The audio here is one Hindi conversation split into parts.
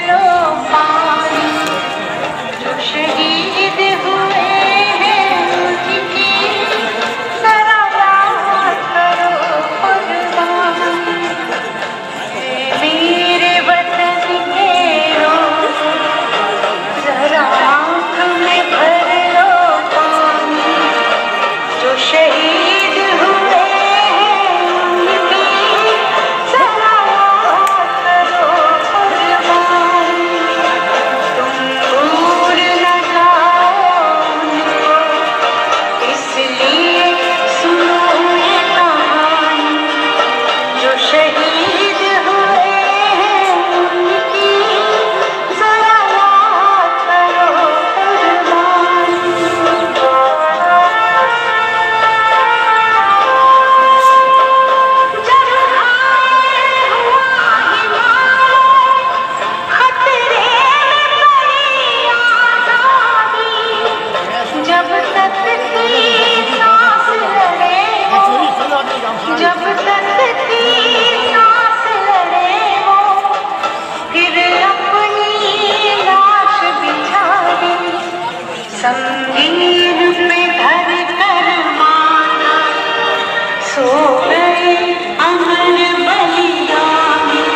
लो पानी, जो शहीद हुए हैं उनकी जरा याद करो कुर्बानी। मेरे वतन के लोग जरा आँख में भर लो पानी, जो शहीद हुए हैं उनकी जरा याद करो कुर्बानी। तुम भूल न जाओ उनको, इसलिए सुनो ये कहानी, जो शहीद हुए हैं उनकी जरा याद करो कुर्बानी। जब घायल हुआ हिमालय, खतरे में पड़ी आजादी, जब तक थी सांस लड़े वो, जब तक थी सांस लड़े वो, फिर अपनी लाश बिछा दी, संगीन पे धर कर माना, सो गए अमर बलिदानी,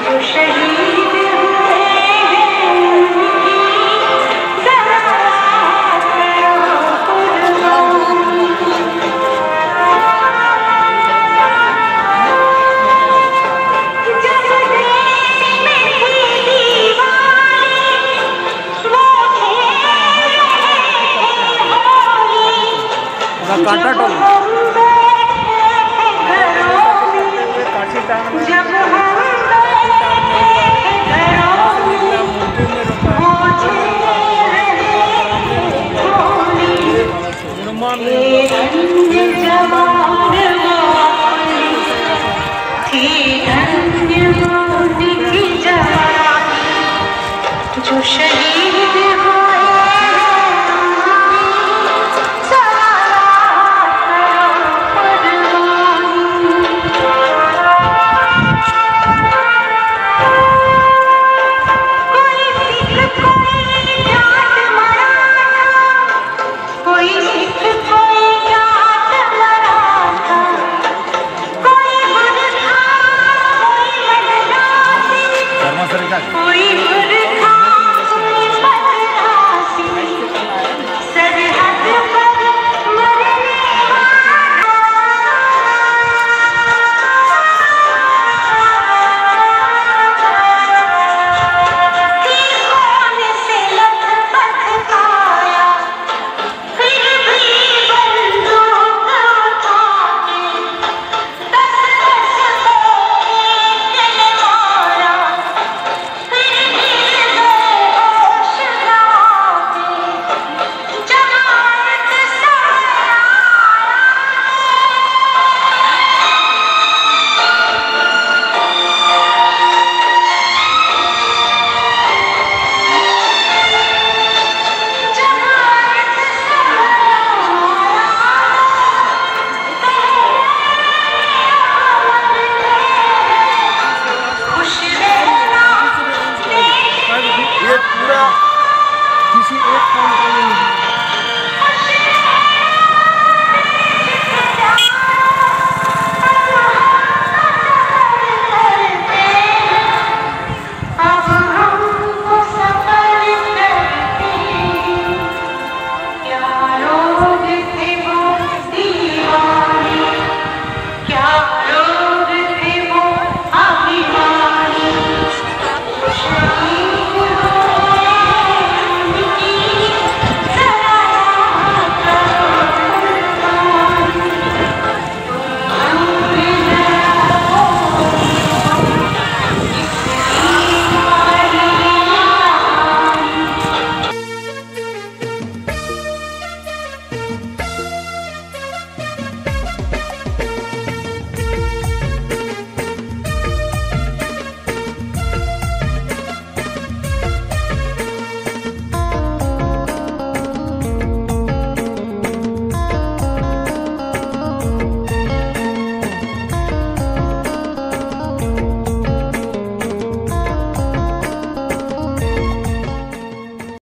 जो शहीद हुए हैं उनकी जरा याद करो कुर्बानी। जब देश में थी दीवानी, वो खेल रहे थे होली, कांटा जब टोल हम बैठे थे घरों में, जब